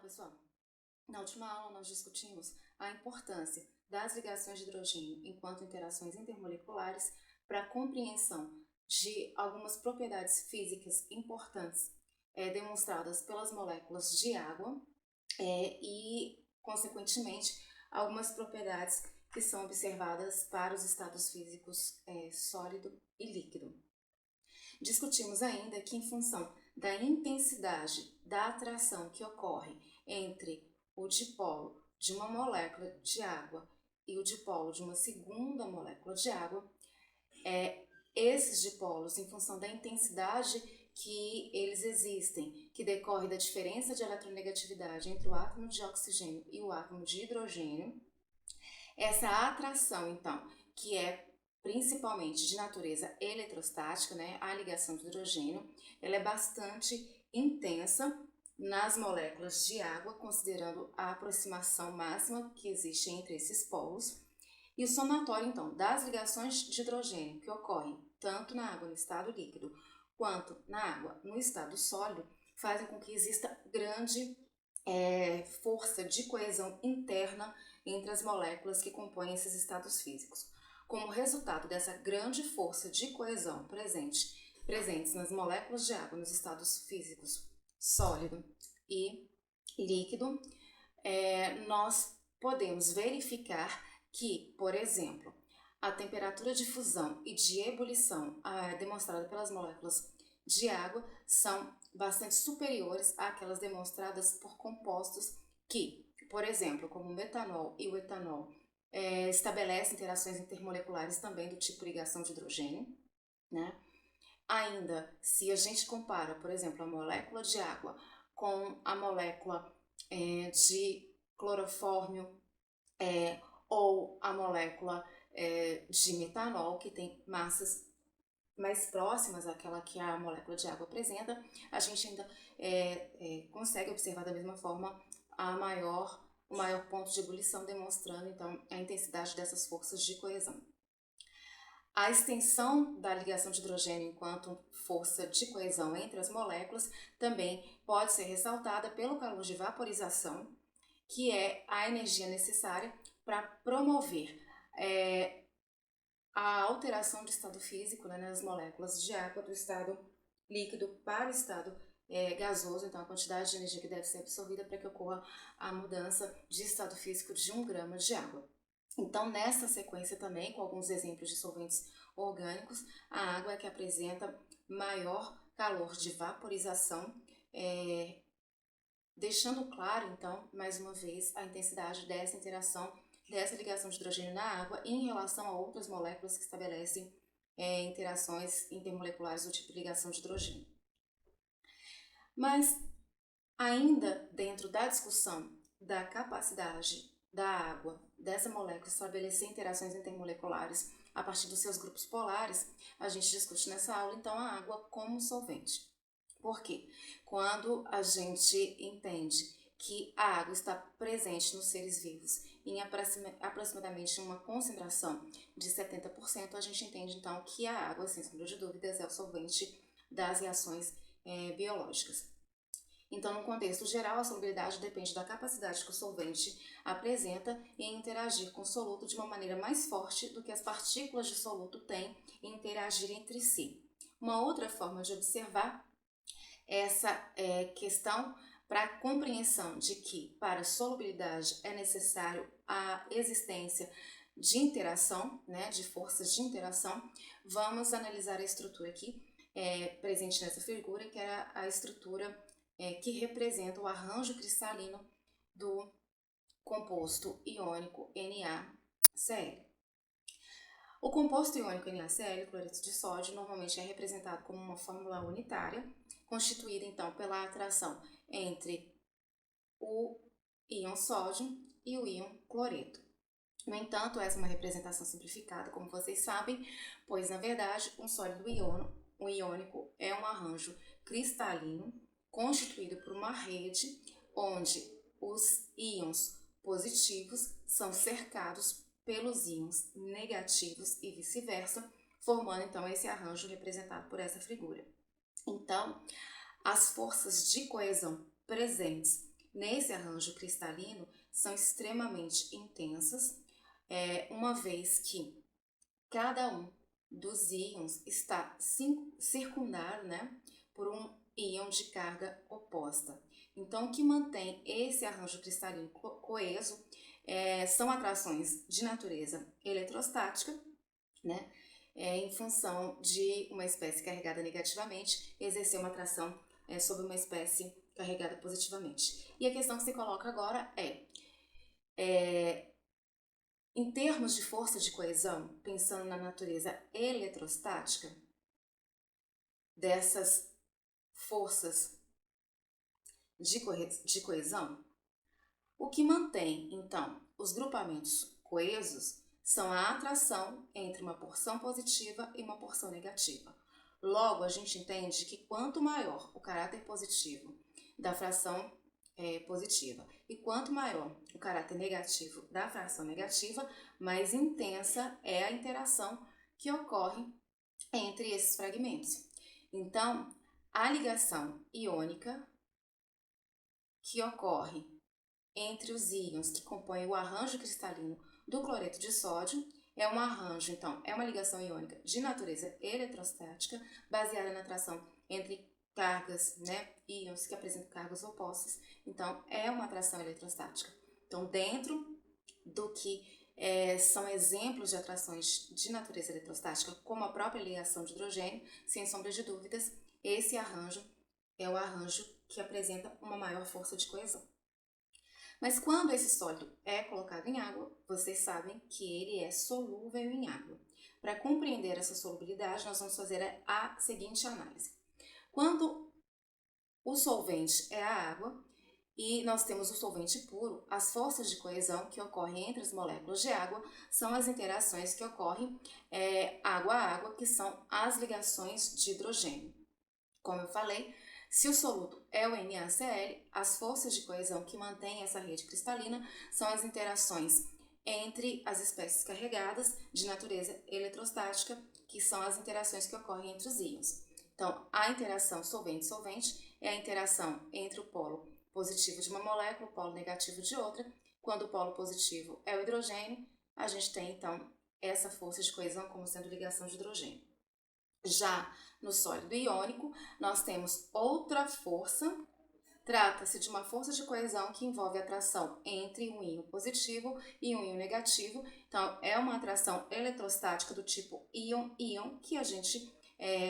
pessoal. Na última aula nós discutimos a importância das ligações de hidrogênio enquanto interações intermoleculares para a compreensão de algumas propriedades físicas importantes demonstradas pelas moléculas de água e, consequentemente, algumas propriedades que são observadas para os estados físicos sólido e líquido. Discutimos ainda que, em função da intensidade da atração que ocorre entre o dipolo de uma molécula de água e o dipolo de uma segunda molécula de água, esses dipolos, em função da intensidade que eles existem, que decorre da diferença de eletronegatividade entre o átomo de oxigênio e o átomo de hidrogênio, essa atração, então, que é principalmente de natureza eletrostática, a ligação de hidrogênio, ela é bastante intensa nas moléculas de água, considerando a aproximação máxima que existe entre esses polos. E o somatório, então, das ligações de hidrogênio que ocorrem tanto na água no estado líquido quanto na água no estado sólido, fazem com que exista grande força de coesão interna entre as moléculas que compõem esses estados físicos. Como resultado dessa grande força de coesão presentes nas moléculas de água nos estados físicos sólido e líquido, nós podemos verificar que, por exemplo, a temperatura de fusão e de ebulição demonstrada pelas moléculas de água são bastante superiores àquelas demonstradas por compostos que, por exemplo, como o metanol e o etanol, estabelecem interações intermoleculares também do tipo ligação de hidrogênio, Ainda, se a gente compara, por exemplo, a molécula de água com a molécula de clorofórmio ou a molécula de metanol, que tem massas mais próximas àquela que a molécula de água apresenta, a gente ainda consegue observar da mesma forma o maior ponto de ebulição, demonstrando então a intensidade dessas forças de coesão. A extensão da ligação de hidrogênio enquanto força de coesão entre as moléculas também pode ser ressaltada pelo calor de vaporização, que é a energia necessária para promover a alteração de estado físico nas moléculas de água do estado líquido para o estado gasoso, então a quantidade de energia que deve ser absorvida para que ocorra a mudança de estado físico de 1 grama de água. Então, nessa sequência também, com alguns exemplos de solventes orgânicos, a água é que apresenta maior calor de vaporização, deixando claro, então, mais uma vez, a intensidade dessa interação, dessa ligação de hidrogênio na água em relação a outras moléculas que estabelecem interações intermoleculares do tipo ligação de hidrogênio. Mas, ainda dentro da discussão da capacidade da água, dessa molécula, estabelecer interações intermoleculares a partir dos seus grupos polares, a gente discute nessa aula, então, a água como solvente. Por quê? Quando a gente entende que a água está presente nos seres vivos em aproximadamente uma concentração de 70%, a gente entende, então, que a água, sem sombra de dúvidas, é o solvente das reações biológicas. Então, no contexto geral, a solubilidade depende da capacidade que o solvente apresenta em interagir com o soluto de uma maneira mais forte do que as partículas de soluto têm em interagir entre si. Uma outra forma de observar essa questão para a compreensão de que para a solubilidade é necessário a existência de interação, de forças de interação, vamos analisar a estrutura aqui presente nessa figura, que era a estrutura que representa o arranjo cristalino do composto iônico NaCl. O composto iônico NaCl, cloreto de sódio, normalmente é representado como uma fórmula unitária, constituída então pela atração entre o íon sódio e o íon cloreto. No entanto, essa é uma representação simplificada, como vocês sabem, pois na verdade um sólido iônico é um arranjo cristalino constituído por uma rede onde os íons positivos são cercados pelos íons negativos e vice-versa, formando então esse arranjo representado por essa figura. Então, as forças de coesão presentes nesse arranjo cristalino são extremamente intensas, uma vez que cada um dos íons está circundado, né, por um íon de carga oposta. Então, o que mantém esse arranjo cristalino coeso são atrações de natureza eletrostática, né, em função de uma espécie carregada negativamente exercer uma atração sobre uma espécie carregada positivamente. E a questão que se coloca agora em termos de força de coesão, pensando na natureza eletrostática dessas forças de coesão, o que mantém, então, os grupamentos coesos são a atração entre uma porção positiva e uma porção negativa. Logo, a gente entende que quanto maior o caráter positivo da fração positiva e quanto maior o caráter negativo da fração negativa, mais intensa é a interação que ocorre entre esses fragmentos. Então, a ligação iônica que ocorre entre os íons que compõem o arranjo cristalino do cloreto de sódio é um arranjo, então, é uma ligação iônica de natureza eletrostática, baseada na atração entre cargas, né, íons que apresentam cargas opostas. Então, é uma atração eletrostática. Então, dentro do que são exemplos de atrações de natureza eletrostática, como a própria ligação de hidrogênio, sem sombra de dúvidas, esse arranjo é o arranjo que apresenta uma maior força de coesão. Mas quando esse sólido é colocado em água, vocês sabem que ele é solúvel em água. Para compreender essa solubilidade, nós vamos fazer a seguinte análise. Quando o solvente é a água e nós temos o solvente puro, as forças de coesão que ocorrem entre as moléculas de água são as interações que ocorrem água a água, que são as ligações de hidrogênio. Como eu falei, se o soluto é o NaCl, as forças de coesão que mantêm essa rede cristalina são as interações entre as espécies carregadas de natureza eletrostática, que são as interações que ocorrem entre os íons. Então, a interação solvente-solvente é a interação entre o polo positivo de uma molécula e o polo negativo de outra. Quando o polo positivo é o hidrogênio, a gente tem, então, essa força de coesão como sendo ligação de hidrogênio. Já no sólido iônico, nós temos outra força. Trata-se de uma força de coesão que envolve a atração entre um íon positivo e um íon negativo. Então, é uma atração eletrostática do tipo íon-íon, que a gente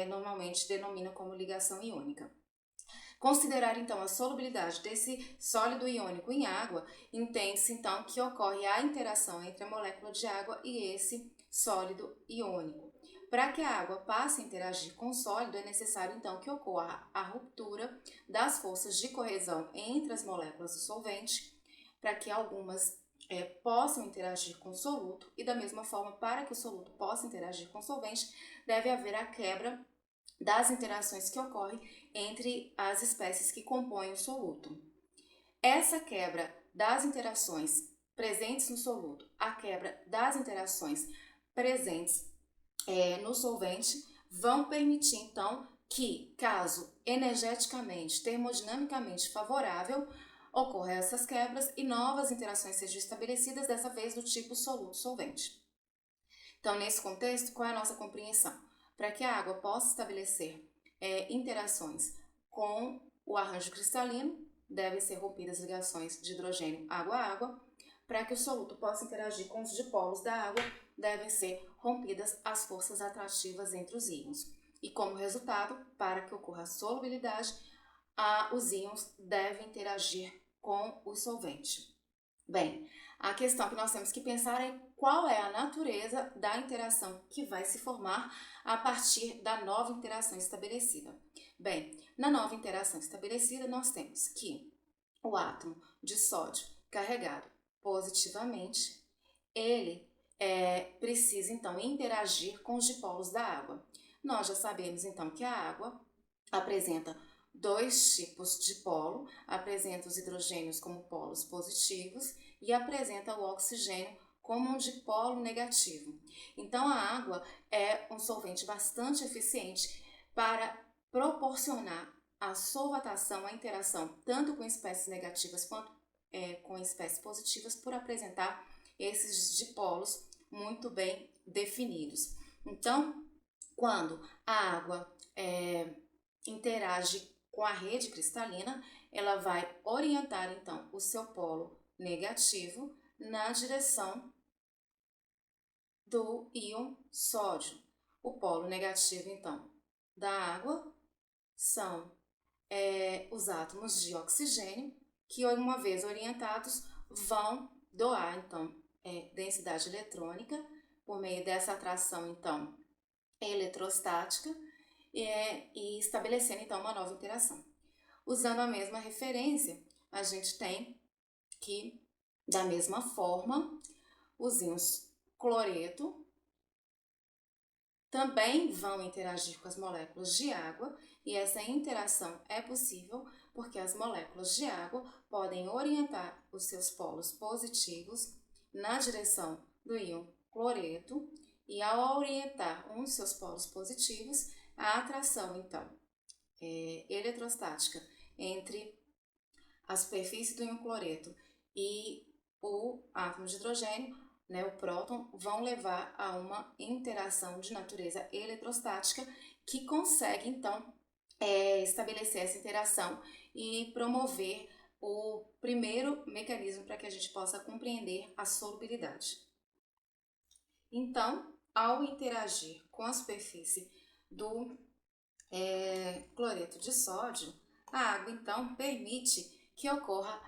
normalmente denomina como ligação iônica. Considerar, então, a solubilidade desse sólido iônico em água, entende-se, então, que ocorre a interação entre a molécula de água e esse sólido iônico. Para que a água passe a interagir com o sólido, é necessário, então, que ocorra a ruptura das forças de coesão entre as moléculas do solvente, para que algumas possam interagir com o soluto, e da mesma forma, para que o soluto possa interagir com o solvente, deve haver a quebra das interações que ocorrem entre as espécies que compõem o soluto. Essa quebra das interações presentes no soluto, a quebra das interações presentes no solvente, vão permitir, então, que, caso energeticamente, termodinamicamente favorável, ocorram essas quebras e novas interações sejam estabelecidas, dessa vez do tipo soluto-solvente. Então, nesse contexto, qual é a nossa compreensão? Para que a água possa estabelecer interações com o arranjo cristalino, devem ser rompidas ligações de hidrogênio água-água. Para que o soluto possa interagir com os dipolos da água, devem ser rompidas as forças atrativas entre os íons. E como resultado, para que ocorra a solubilidade, os íons devem interagir com o solvente. Bem, a questão que nós temos que pensar é qual é a natureza da interação que vai se formar a partir da nova interação estabelecida. Bem, na nova interação estabelecida, nós temos que o átomo de sódio carregado positivamente, ele precisa, então, interagir com os dipolos da água. Nós já sabemos, então, que a água apresenta dois tipos de polo, apresenta os hidrogênios como polos positivos e apresenta o oxigênio como um dipolo negativo. Então, a água é um solvente bastante eficiente para proporcionar a solvatação, a interação, tanto com espécies negativas quanto com espécies positivas, por apresentar esses dipolos muito bem definidos. Então, quando a água interage com a rede cristalina, ela vai orientar, então, o seu polo negativo na direção do íon sódio. O polo negativo, então, da água são os átomos de oxigênio, que, uma vez orientados, vão doar, então, densidade eletrônica por meio dessa atração, então, eletrostática, e estabelecendo, então, uma nova interação. Usando a mesma referência, a gente tem que, da mesma forma, os íons cloreto também vão interagir com as moléculas de água, e essa interação é possível porque as moléculas de água podem orientar os seus polos positivos na direção do íon cloreto, e ao orientar um dos seus polos positivos, a atração, então, eletrostática entre a superfície do íon cloreto e o átomo de hidrogênio, o próton, vão levar a uma interação de natureza eletrostática que consegue, então, estabelecer essa interação e promover o primeiro mecanismo para que a gente possa compreender a solubilidade. Então, ao interagir com a superfície do cloreto de sódio, a água, então, permite que ocorra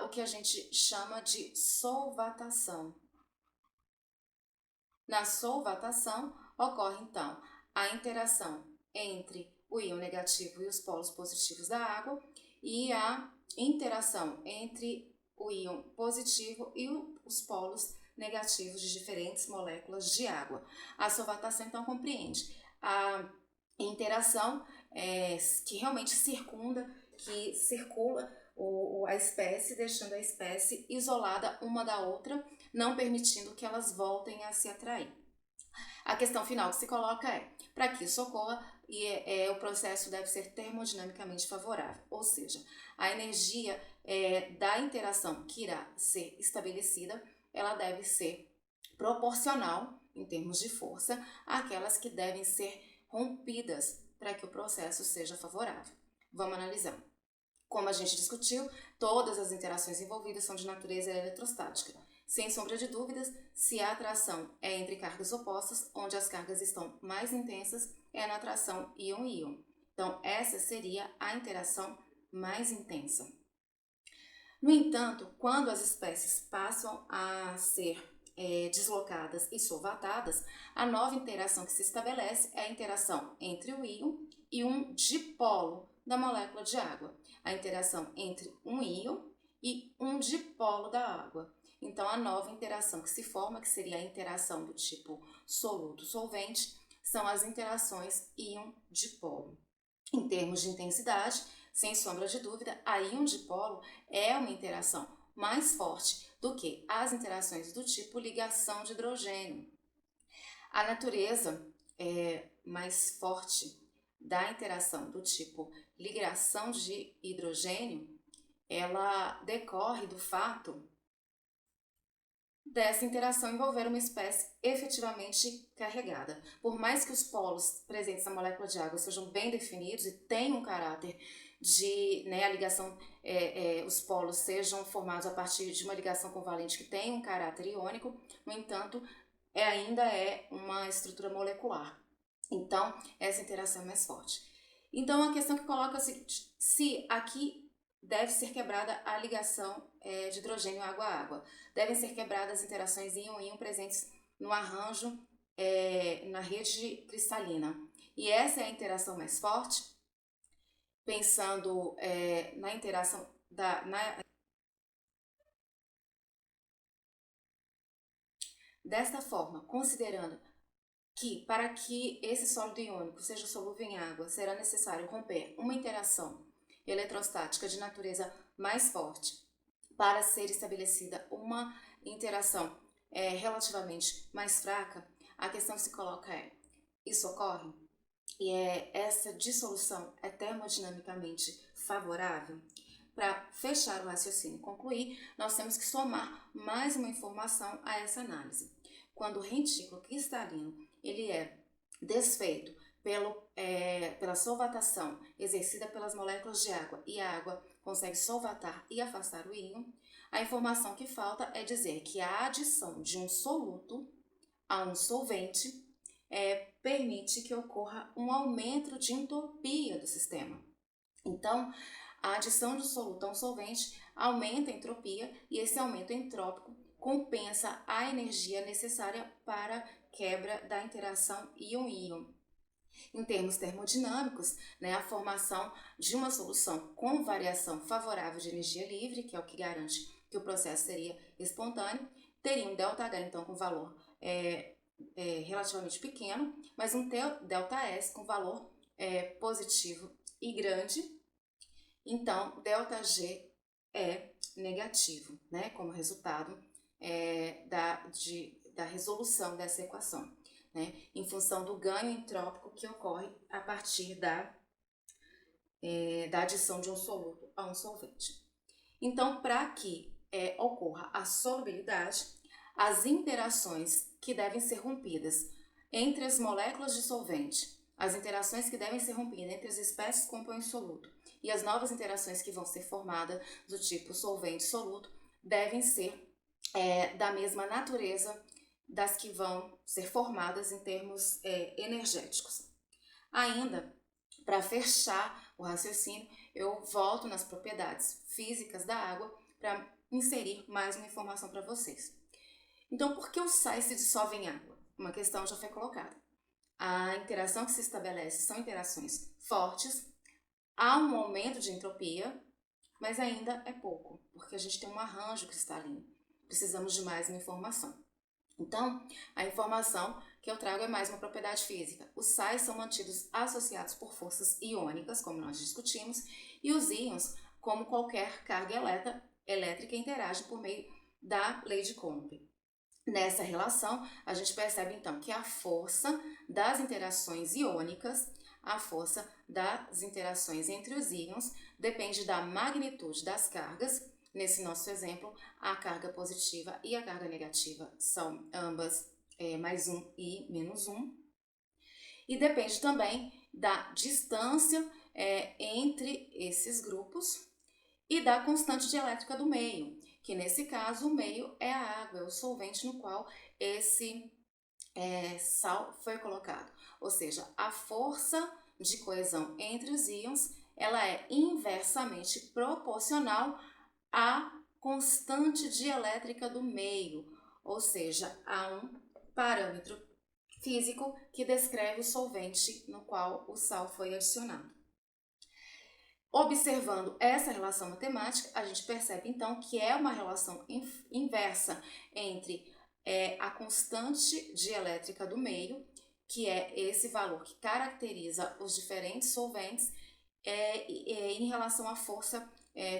o que a gente chama de solvatação. Na solvatação, ocorre, então, a interação entre o íon negativo e os polos positivos da água e a interação entre o íon positivo e os polos negativos de diferentes moléculas de água. A solvatação, então, compreende a interação que realmente circula a espécie, deixando a espécie isolada uma da outra, não permitindo que elas voltem a se atrair. A questão final que se coloca para que isso ocorra, o processo deve ser termodinamicamente favorável, ou seja, a energia da interação que irá ser estabelecida, ela deve ser proporcional, em termos de força, àquelas que devem ser rompidas para que o processo seja favorável. Vamos analisar. Como a gente discutiu, todas as interações envolvidas são de natureza eletrostática. Sem sombra de dúvidas, se a atração é entre cargas opostas, onde as cargas estão mais intensas, é na atração íon-íon. Então, essa seria a interação mais intensa. No entanto, quando as espécies passam a ser deslocadas e solvatadas, a nova interação que se estabelece é a interação entre o íon e um dipolo da molécula de água. A interação entre um íon e um dipolo da água. Então, a nova interação que se forma, que seria a interação do tipo soluto-solvente, são as interações íon-dipolo. Em termos de intensidade, sem sombra de dúvida, a íon-dipolo é uma interação mais forte do que as interações do tipo ligação de hidrogênio. A natureza mais forte da interação do tipo ligação de hidrogênio, ela decorre do fato dessa interação envolver uma espécie efetivamente carregada. Por mais que os polos presentes na molécula de água sejam bem definidos e tenham um caráter de a ligação, os polos sejam formados a partir de uma ligação covalente que tem um caráter iônico, no entanto, ainda é uma estrutura molecular. Então, essa interação é mais forte. Então, a questão que coloca é a seguinte: se aqui deve ser quebrada a ligação de hidrogênio água-água, devem ser quebradas as interações íon-íon presentes no arranjo na rede cristalina. E essa é a interação mais forte, pensando na interação desta forma, considerando que para que esse sólido iônico seja solúvel em água, será necessário romper uma interação eletrostática de natureza mais forte para ser estabelecida uma interação relativamente mais fraca. A questão que se coloca isso ocorre? essa dissolução é termodinamicamente favorável? Para fechar o raciocínio e concluir, nós temos que somar mais uma informação a essa análise. Quando o retículo cristalino ele é desfeito pela solvatação exercida pelas moléculas de água e a água consegue solvatar e afastar o íon, a informação que falta é dizer que a adição de um soluto a um solvente permite que ocorra um aumento de entropia do sistema. Então, a adição de um soluto a um solvente aumenta a entropia e esse aumento entrópico compensa a energia necessária para a quebra da interação íon-íon. Em termos termodinâmicos, a formação de uma solução com variação favorável de energia livre, que é o que garante que o processo seria espontâneo, teria um ΔH, então, com valor relativamente pequeno, mas um ΔS com valor positivo e grande. Então, ΔG é negativo, como resultado da resolução dessa equação, em função do ganho entrópico que ocorre a partir da adição de um soluto a um solvente. Então, para que ocorra a solubilidade, as interações que devem ser rompidas entre as moléculas de solvente, as interações que devem ser rompidas entre as espécies que compõem o soluto e as novas interações que vão ser formadas do tipo solvente-soluto devem ser da mesma natureza das que vão ser formadas em termos energéticos. Ainda, para fechar o raciocínio, eu volto nas propriedades físicas da água para inserir mais uma informação para vocês. Então, por que os sais se dissolvem em água? Uma questão já foi colocada. A interação que se estabelece são interações fortes, há um aumento de entropia, mas ainda é pouco, porque a gente tem um arranjo cristalino. Precisamos de mais uma informação. Então, a informação que eu trago é mais uma propriedade física. Os sais são mantidos associados por forças iônicas, como nós discutimos, e os íons, como qualquer carga elétrica, interagem por meio da lei de Coulomb. Nessa relação, a gente percebe então que a força das interações iônicas, a força das interações entre os íons, depende da magnitude das cargas. Nesse nosso exemplo, a carga positiva e a carga negativa são ambas mais 1 e menos 1. E depende também da distância entre esses grupos e da constante dielétrica do meio, que nesse caso o meio é a água, é o solvente no qual esse sal foi colocado. Ou seja, a força de coesão entre os íons ela é inversamente proporcional à constante dielétrica do meio, ou seja, a um parâmetro físico que descreve o solvente no qual o sal foi adicionado. Observando essa relação matemática, a gente percebe então que é uma relação inversa entre a constante dielétrica do meio, que é esse valor que caracteriza os diferentes solventes, em relação à força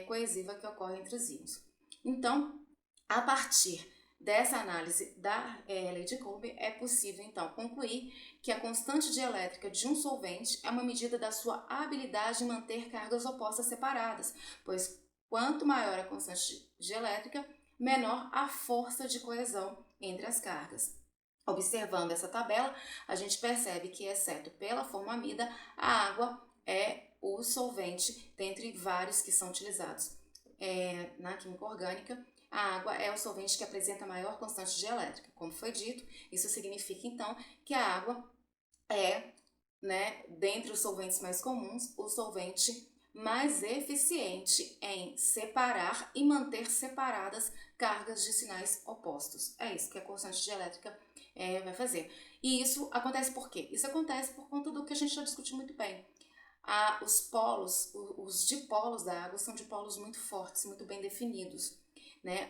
coesiva que ocorre entre os íons. Então, a partir dessa análise da lei de Coulomb, é possível então concluir que a constante dielétrica de um solvente é uma medida da sua habilidade em manter cargas opostas separadas, pois quanto maior a constante dielétrica, menor a força de coesão entre as cargas. Observando essa tabela, a gente percebe que, exceto pela formamida, a água é o solvente dentre vários que são utilizados na química orgânica. A água é o solvente que apresenta maior constante dielétrica. Como foi dito, isso significa então que a água é, dentre os solventes mais comuns, o solvente mais eficiente em separar e manter separadas cargas de sinais opostos. É isso que a constante dielétrica vai fazer. E isso acontece por quê? Isso acontece por conta do que a gente já discutiu muito bem. Os polos, os dipolos da água são dipolos muito fortes, muito bem definidos.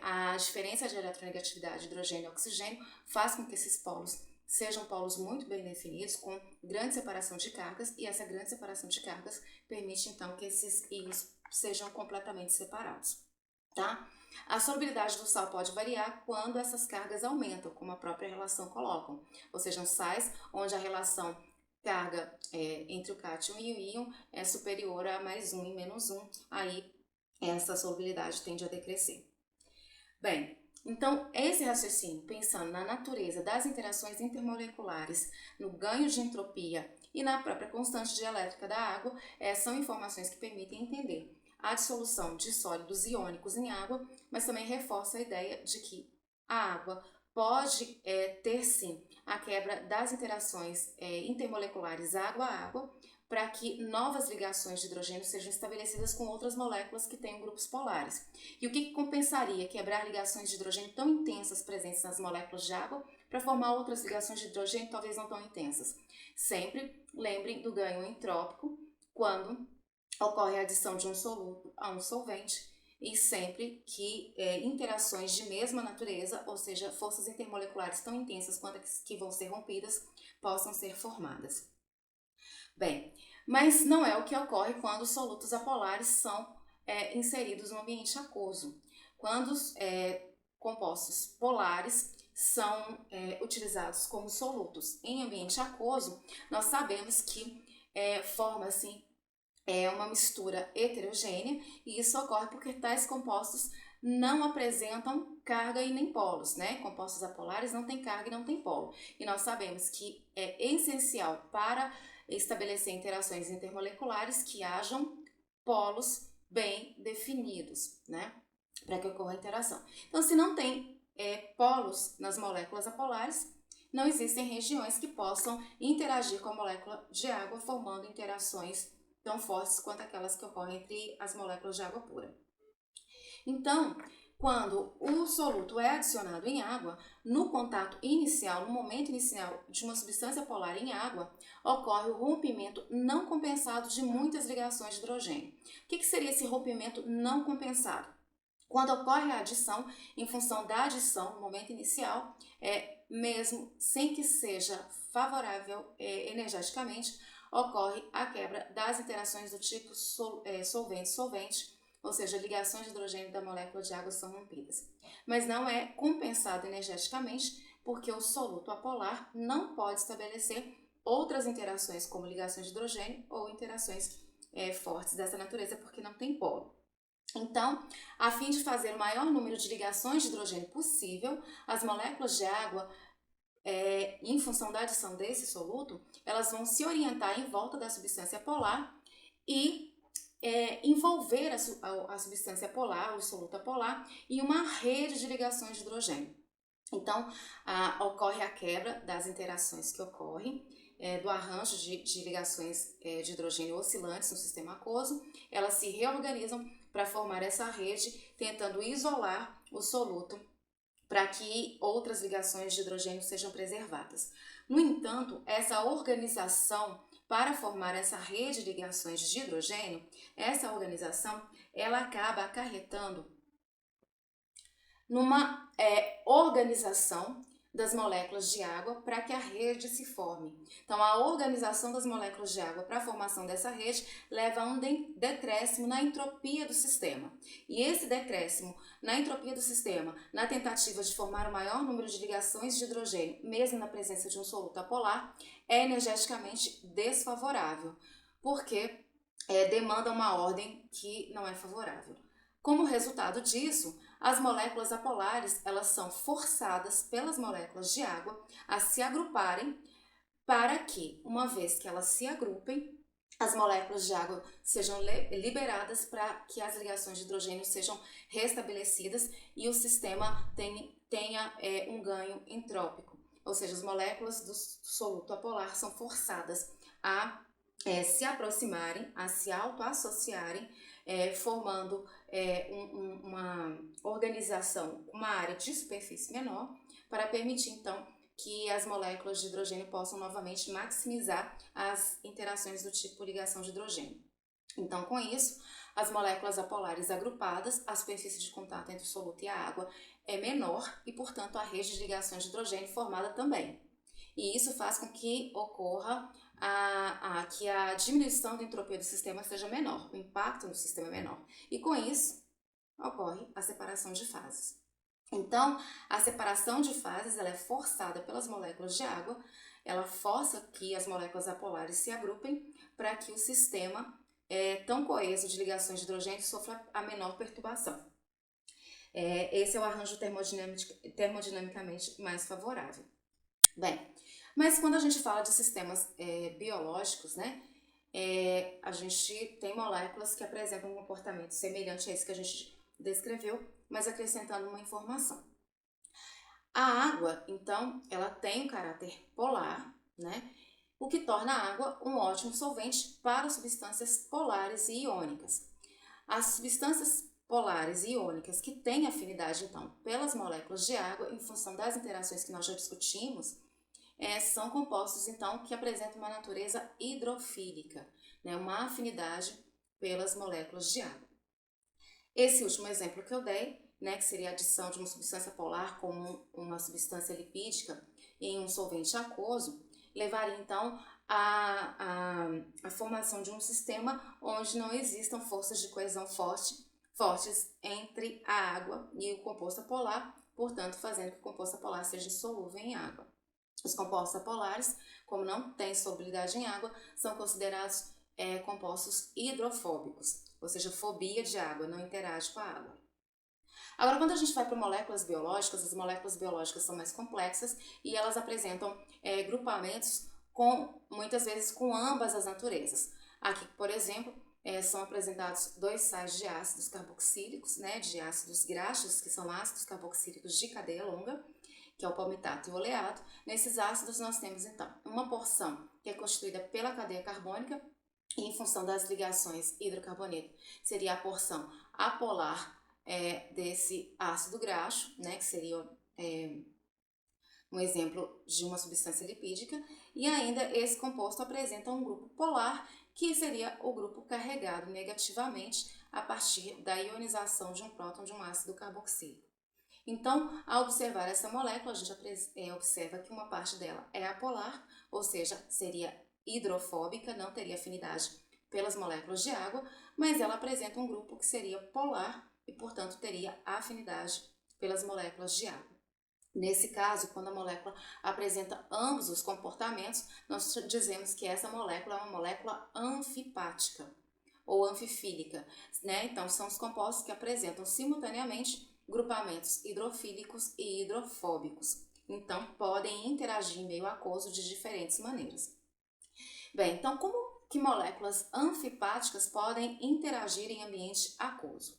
A diferença de eletronegatividade de hidrogênio e oxigênio faz com que esses polos sejam polos muito bem definidos, com grande separação de cargas, e essa grande separação de cargas permite então que esses íons sejam completamente separados. Tá? A solubilidade do sal pode variar quando essas cargas aumentam, como a própria relação coloca, ou seja, sais onde a relação carga entre o cátion e o íon é superior a +1 e -1, aí essa solubilidade tende a decrescer. Bem, então esse raciocínio, pensando na natureza das interações intermoleculares, no ganho de entropia e na própria constante dielétrica da água, são informações que permitem entender a dissolução de sólidos iônicos em água, mas também reforça a ideia de que a água pode ter sim a quebra das interações intermoleculares água-água, para que novas ligações de hidrogênio sejam estabelecidas com outras moléculas que tenham grupos polares. E o que compensaria quebrar ligações de hidrogênio tão intensas presentes nas moléculas de água para formar outras ligações de hidrogênio talvez não tão intensas? Sempre lembrem do ganho entrópico quando ocorre a adição de um soluto a um solvente, e sempre que interações de mesma natureza, ou seja, forças intermoleculares tão intensas quanto as que vão ser rompidas, possam ser formadas. Bem, mas não é o que ocorre quando os solutos apolares são inseridos no ambiente aquoso. Quando os compostos polares são utilizados como solutos em ambiente aquoso, nós sabemos que forma-se uma mistura heterogênea, e isso ocorre porque tais compostos não apresentam carga e nem polos, né? Compostos apolares não têm carga e não têm polo. E nós sabemos que é essencial para estabelecer interações intermoleculares que hajam polos bem definidos, né? Para que ocorra a interação. Então, se não tem polos nas moléculas apolares, não existem regiões que possam interagir com a molécula de água, formando interações tão fortes quanto aquelas que ocorrem entre as moléculas de água pura. Então, quando o soluto é adicionado em água, no contato inicial, no momento inicial de uma substância polar em água, ocorre o rompimento não compensado de muitas ligações de hidrogênio. O que seria esse rompimento não compensado? Quando ocorre a adição, em função da adição no momento inicial, mesmo sem que seja favorável energeticamente, ocorre a quebra das interações do tipo solvente-solvente, ou seja, ligações de hidrogênio da molécula de água são rompidas. Mas não é compensado energeticamente, porque o soluto apolar não pode estabelecer outras interações, como ligações de hidrogênio ou interações fortes dessa natureza, porque não tem polo. Então, a fim de fazer o maior número de ligações de hidrogênio possível, as moléculas de água, em função da adição desse soluto, elas vão se orientar em volta da substância polar e envolver a substância polar, o soluto apolar, em uma rede de ligações de hidrogênio. Então, ocorre a quebra das interações que ocorrem, do arranjo de ligações de hidrogênio oscilantes no sistema aquoso. Elas se reorganizam para formar essa rede, tentando isolar o soluto para que outras ligações de hidrogênio sejam preservadas. No entanto, essa organização para formar essa rede de ligações de hidrogênio, essa organização, ela acaba acarretando numa organização das moléculas de água para que a rede se forme. Então, a organização das moléculas de água para a formação dessa rede leva a um decréscimo na entropia do sistema. E esse decréscimo na entropia do sistema, na tentativa de formar o maior número de ligações de hidrogênio, mesmo na presença de um soluto apolar, é energeticamente desfavorável, porque demanda uma ordem que não é favorável. Como resultado disso, as moléculas apolares, elas são forçadas pelas moléculas de água a se agruparem para que, uma vez que elas se agrupem, as moléculas de água sejam liberadas para que as ligações de hidrogênio sejam restabelecidas e o sistema tenha um ganho entrópico. Ou seja, as moléculas do soluto apolar são forçadas a se aproximarem, a se autoassociarem, formando uma organização, uma área de superfície menor, para permitir, então, que as moléculas de hidrogênio possam novamente maximizar as interações do tipo ligação de hidrogênio. Então, com isso, as moléculas apolares agrupadas, a superfície de contato entre o soluto e a água é menor e, portanto, a rede de ligações de hidrogênio formada também. E isso faz com que ocorra que a diminuição da entropia do sistema seja menor, o impacto no sistema é menor. E com isso, ocorre a separação de fases. Então, a separação de fases ela é forçada pelas moléculas de água ela força que as moléculas apolares se agrupem para que o sistema tão coeso de ligações de hidrogênio sofra a menor perturbação. Esse é o arranjo termodinamicamente mais favorável. Bem, mas quando a gente fala de sistemas biológicos, né, a gente tem moléculas que apresentam um comportamento semelhante a esse que a gente descreveu, mas acrescentando uma informação. A água, então, ela tem um caráter polar, né, o que torna a água um ótimo solvente para substâncias polares e iônicas. As substâncias polares e iônicas que têm afinidade, então, pelas moléculas de água, em função das interações que nós já discutimos, são compostos, então, que apresentam uma natureza hidrofílica, né, uma afinidade pelas moléculas de água. Esse último exemplo que eu dei, né, que seria a adição de uma substância polar com uma substância lipídica em um solvente aquoso, levaria, então, à formação de um sistema onde não existam forças de coesão fortes entre a água e o composto apolar, portanto, fazendo que o composto apolar seja solúvel em água. Os compostos apolares, como não têm solubilidade em água, são considerados compostos hidrofóbicos, ou seja, fobia de água, não interage com a água. Agora, quando a gente vai para moléculas biológicas, as moléculas biológicas são mais complexas e elas apresentam grupamentos muitas vezes com ambas as naturezas. Aqui, por exemplo, são apresentados 2 sais de ácidos carboxílicos, né, de ácidos graxos, que são ácidos carboxílicos de cadeia longa, que é o palmitato e o oleato. Nesses ácidos nós temos, então, uma porção que é constituída pela cadeia carbônica e, em função das ligações hidrocarboneto, seria a porção apolar desse ácido graxo, né, que seria um exemplo de uma substância lipídica, e ainda esse composto apresenta um grupo polar, que seria o grupo carregado negativamente a partir da ionização de um próton de um ácido carboxílico. Então, ao observar essa molécula, a gente observa que uma parte dela é apolar, ou seja, seria hidrofóbica, não teria afinidade pelas moléculas de água, mas ela apresenta um grupo que seria polar e, portanto, teria afinidade pelas moléculas de água. Nesse caso, quando a molécula apresenta ambos os comportamentos, nós dizemos que essa molécula é uma molécula anfipática ou anfifílica, né? Então, são os compostos que apresentam simultaneamente grupamentos hidrofílicos e hidrofóbicos. Então, podem interagir em meio aquoso de diferentes maneiras. Bem, então, como que moléculas anfipáticas podem interagir em ambiente aquoso?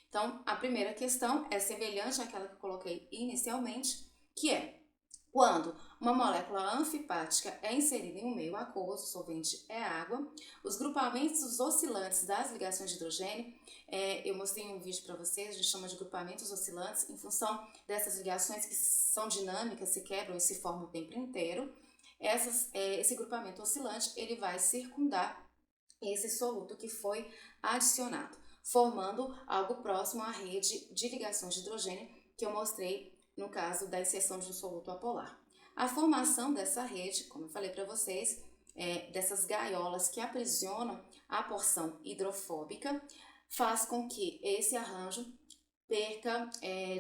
Então, a primeira questão é semelhante àquela que eu coloquei inicialmente, que é quando uma molécula anfipática é inserida em um meio aquoso, o solvente é água, os grupamentos oscilantes das ligações de hidrogênio, eu mostrei um vídeo para vocês, a gente chama de grupamentos oscilantes, em função dessas ligações que são dinâmicas, se quebram e se formam o tempo inteiro. Esse grupamento oscilante ele vai circundar esse soluto que foi adicionado, formando algo próximo à rede de ligações de hidrogênio que eu mostrei no caso da inserção de um soluto apolar. A formação dessa rede, como eu falei para vocês, dessas gaiolas que aprisionam a porção hidrofóbica, faz com que esse arranjo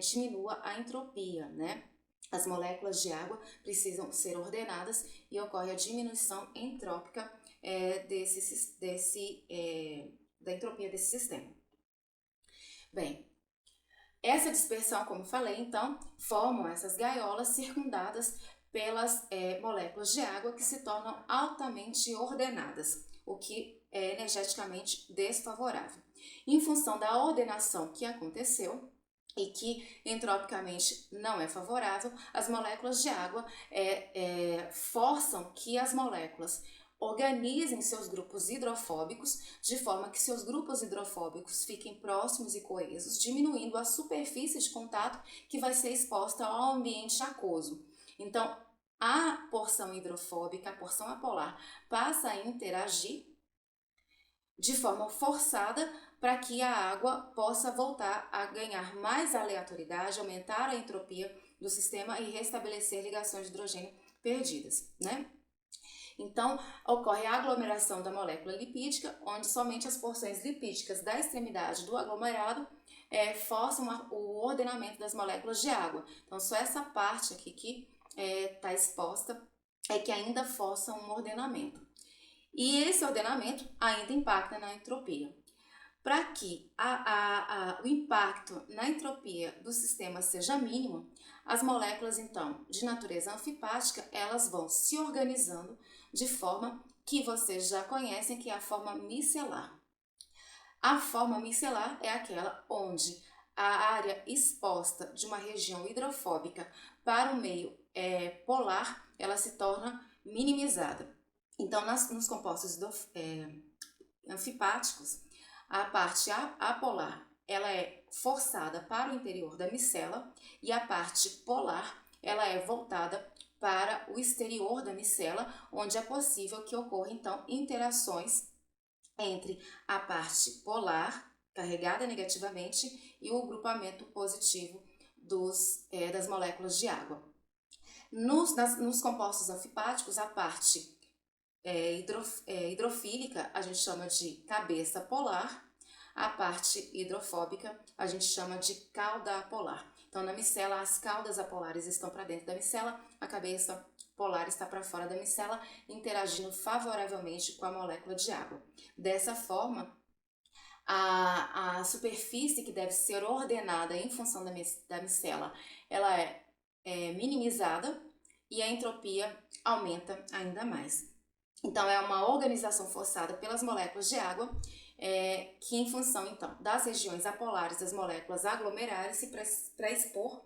diminua a entropia, né? As moléculas de água precisam ser ordenadas e ocorre a diminuição entrópica da entropia desse sistema. Bem, essa dispersão, como falei, então, formam essas gaiolas circundadas pelas moléculas de água que se tornam altamente ordenadas, o que é energeticamente desfavorável. Em função da ordenação que aconteceu e que entropicamente não é favorável, as moléculas de água forçam que as moléculas organizem seus grupos hidrofóbicos de forma que seus grupos hidrofóbicos fiquem próximos e coesos, diminuindo a superfície de contato que vai ser exposta ao ambiente aquoso. Então, a porção hidrofóbica, a porção apolar, passa a interagir de forma forçada para que a água possa voltar a ganhar mais aleatoriedade, aumentar a entropia do sistema e restabelecer ligações de hidrogênio perdidas, né? Então, ocorre a aglomeração da molécula lipídica, onde somente as porções lipídicas da extremidade do aglomerado forçam o ordenamento das moléculas de água. Então, só essa parte aqui que está exposta é que ainda força um ordenamento. E esse ordenamento ainda impacta na entropia. Para que o impacto na entropia do sistema seja mínimo, as moléculas, então, de natureza anfipática, elas vão se organizando de forma que vocês já conhecem, que é a forma micelar. A forma micelar é aquela onde a área exposta de uma região hidrofóbica para o meio polar, ela se torna minimizada. Então, nos compostos anfipáticos, a parte apolar ela é forçada para o interior da micela e a parte polar ela é voltada para o exterior da micela, onde é possível que ocorra então interações entre a parte polar carregada negativamente e o grupamento positivo das moléculas de água. Nos compostos anfipáticos, a parte hidrofílica a gente chama de cabeça polar, a parte hidrofóbica a gente chama de cauda apolar. Então, na micela, as caudas apolares estão para dentro da micela, a cabeça polar está para fora da micela, interagindo favoravelmente com a molécula de água. Dessa forma, a superfície que deve ser ordenada em função da micela, ela é minimizada e a entropia aumenta ainda mais. Então, é uma organização forçada pelas moléculas de água, que em função, então, das regiões apolares, das moléculas aglomerarem-se para expor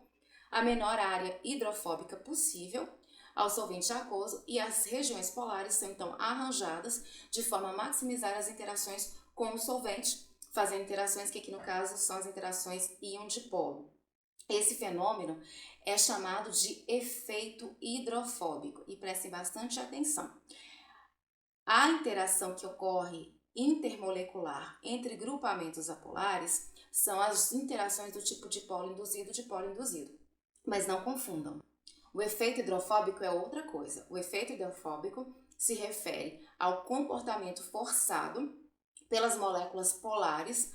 a menor área hidrofóbica possível ao solvente aquoso, e as regiões polares são, então, arranjadas de forma a maximizar as interações com o solvente, fazendo interações que aqui no caso são as interações íon-dipolo. Esse fenômeno é chamado de efeito hidrofóbico, e prestem bastante atenção. A interação que ocorre intermolecular entre grupamentos apolares são as interações do tipo dipolo induzido. Mas não confundam. O efeito hidrofóbico é outra coisa. O efeito hidrofóbico se refere ao comportamento forçado pelas moléculas polares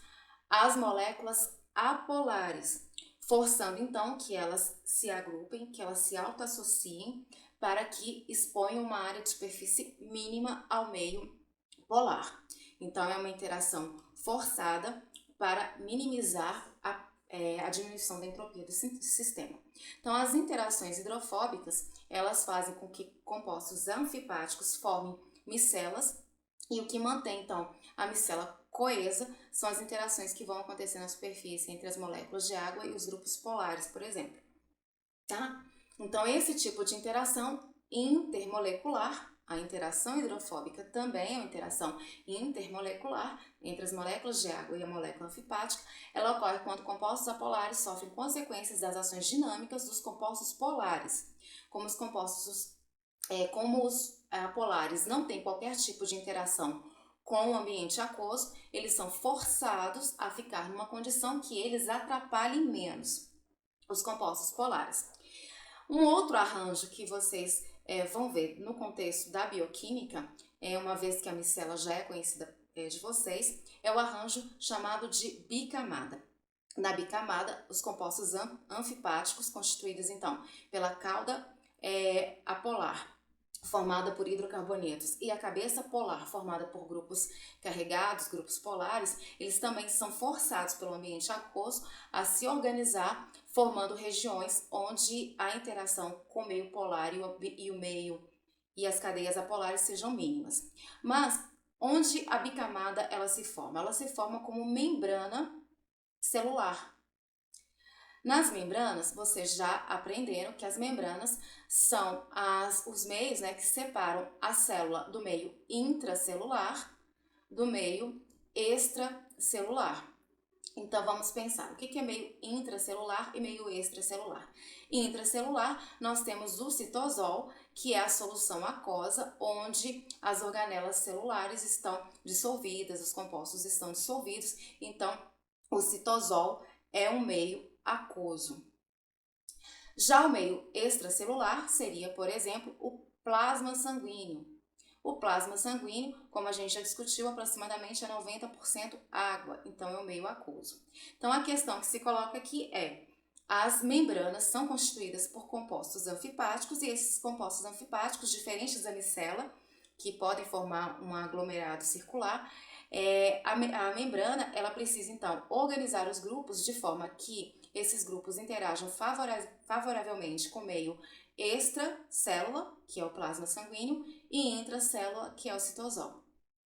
às moléculas apolares, forçando então que elas se agrupem, que elas se autoassociem para que exponham uma área de superfície mínima ao meio polar. Então, é uma interação forçada para minimizar a diminuição da entropia do sistema. Então, as interações hidrofóbicas, elas fazem com que compostos anfipáticos formem micelas, e o que mantém, então, a micela coesa são as interações que vão acontecer na superfície entre as moléculas de água e os grupos polares, por exemplo. Tá? Então, esse tipo de interação intermolecular, a interação hidrofóbica também é uma interação intermolecular entre as moléculas de água e a molécula anfipática, ela ocorre quando compostos apolares sofrem consequências das ações dinâmicas dos compostos polares. Como os apolares não têm qualquer tipo de interação com o ambiente aquoso, eles são forçados a ficar numa condição que eles atrapalhem menos os compostos polares. Um outro arranjo que vocês vão ver no contexto da bioquímica, uma vez que a micela já é conhecida de vocês, é o arranjo chamado de bicamada. Na bicamada, os compostos anfipáticos, constituídos então pela cauda apolar, formada por hidrocarbonetos, e a cabeça polar, formada por grupos carregados, grupos polares, eles também são forçados pelo ambiente aquoso a se organizar, formando regiões onde a interação com o meio polar e o meio e as cadeias apolares sejam mínimas. Mas onde a bicamada ela se forma? Ela se forma como membrana celular. Nas membranas, vocês já aprenderam que as membranas são os meios que separam a célula do meio intracelular do meio extracelular. Então, vamos pensar, o que é meio intracelular e meio extracelular? Intracelular, nós temos o citosol, que é a solução aquosa, onde as organelas celulares estão dissolvidas, os compostos estão dissolvidos. Então, o citosol é um meio aquoso. Já o meio extracelular seria, por exemplo, o plasma sanguíneo. O plasma sanguíneo, como a gente já discutiu, aproximadamente é 90% água, então é o meio aquoso. Então, a questão que se coloca aqui é, as membranas são constituídas por compostos anfipáticos e esses compostos anfipáticos, diferentes da micela, que podem formar um aglomerado circular, a membrana ela precisa então organizar os grupos de forma que esses grupos interajam favoravelmente com o meio extracélula, que é o plasma sanguíneo, e intracélula, que é o citosol.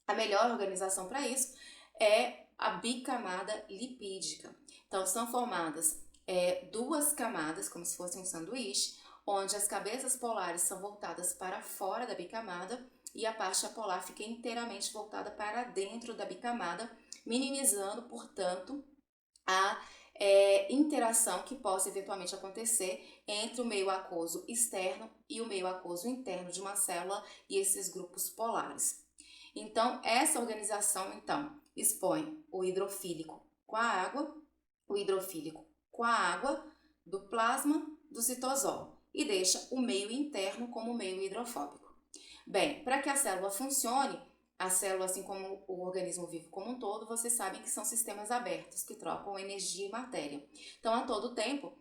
A melhor organização para isso é a bicamada lipídica. Então, são formadas duas camadas, como se fosse um sanduíche, onde as cabeças polares são voltadas para fora da bicamada e a parte apolar fica inteiramente voltada para dentro da bicamada, minimizando, portanto, a interação que possa eventualmente acontecer entre o meio aquoso externo e o meio aquoso interno de uma célula e esses grupos polares. Então, essa organização, expõe o hidrofílico com a água, o hidrofílico com a água do plasma do citosol e deixa o meio interno como meio hidrofóbico. Bem, para que a célula funcione, a célula, assim como o organismo vivo como um todo, vocês sabem que são sistemas abertos que trocam energia e matéria. Então, a todo tempo,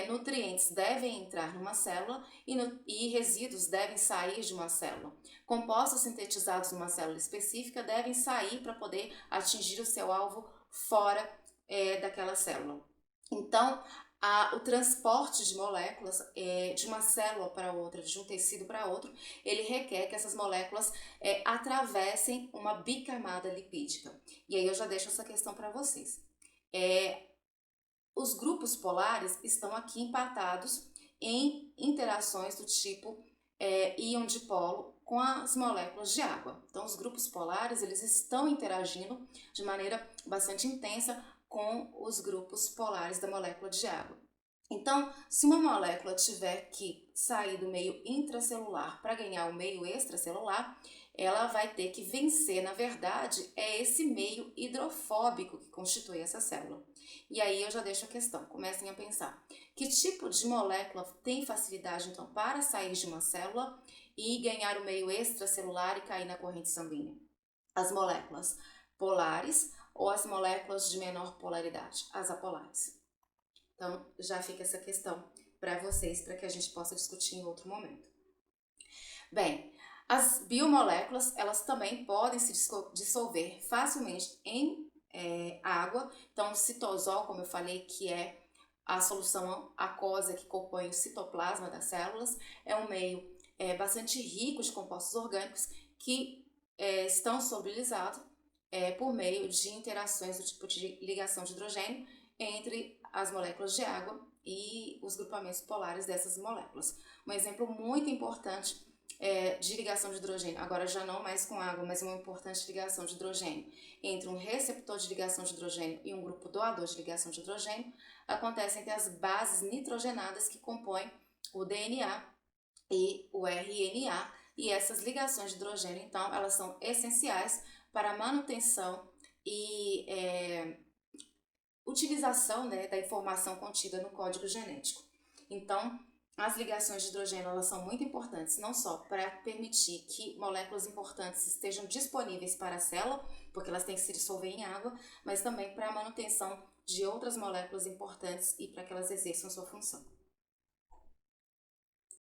nutrientes devem entrar numa célula e resíduos devem sair de uma célula. Compostos sintetizados numa célula específica devem sair para poder atingir o seu alvo fora daquela célula. Então, o transporte de moléculas de uma célula para outra, de um tecido para outro, ele requer que essas moléculas atravessem uma bicamada lipídica. E aí eu já deixo essa questão para vocês. Os grupos polares estão aqui empatados em interações do tipo íon dipolo com as moléculas de água. Então, os grupos polares eles estão interagindo de maneira bastante intensa com os grupos polares da molécula de água. Então, se uma molécula tiver que sair do meio intracelular para ganhar o meio extracelular, ela vai ter que vencer, na verdade, esse meio hidrofóbico que constitui essa célula. E aí eu já deixo a questão, comecem a pensar. Que tipo de molécula tem facilidade, então, para sair de uma célula e ganhar o meio extracelular e cair na corrente sanguínea? As moléculas polares ou as moléculas de menor polaridade, as apolares. Então, já fica essa questão para vocês, para que a gente possa discutir em outro momento. Bem, as biomoléculas, elas também podem se dissolver facilmente em água. Então, o citosol, como eu falei, que é a solução aquosa que compõe o citoplasma das células, é um meio bastante rico de compostos orgânicos que estão solubilizados por meio de interações do tipo de ligação de hidrogênio entre as moléculas de água e os grupamentos polares dessas moléculas. Um exemplo muito importante de ligação de hidrogênio, agora já não mais com água, mas uma importante ligação de hidrogênio entre um receptor de ligação de hidrogênio e um grupo doador de ligação de hidrogênio, acontece entre as bases nitrogenadas que compõem o DNA e o RNA, e essas ligações de hidrogênio, então, elas são essenciais para a manutenção e utilização da informação contida no código genético. Então, as ligações de hidrogênio elas são muito importantes, não só para permitir que moléculas importantes estejam disponíveis para a célula, porque elas têm que se dissolver em água, mas também para a manutenção de outras moléculas importantes e para que elas exerçam sua função.